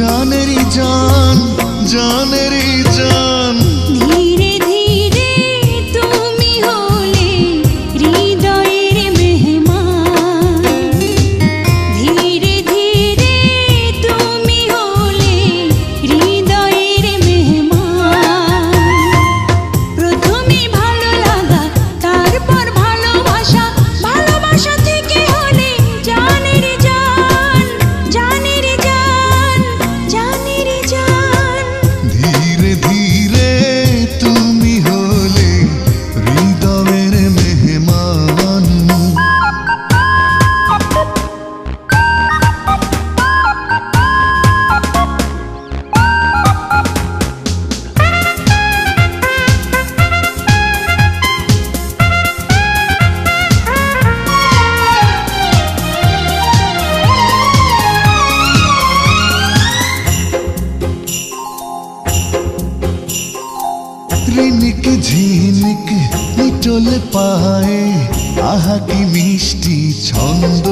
জানেরই জান, জানেরই জান। ধীরে ধীরে তুমি হলে হৃদয়ের মেহমান, ধীরে ধীরে তুমি হলে হৃদয়ের মেহমান। প্রথমে ভালো লাগা, তারপর ভালোবাসা, ভালোবাসা থেকে হলে জানের জান, জানের জান, জানের জান। ধীরে ধীরে তুমি হলে হৃদয়ের মেহমান। রিনিক ঝিনিক নিটোল পায়ে, আহা কি মিষ্টি ছন্দ।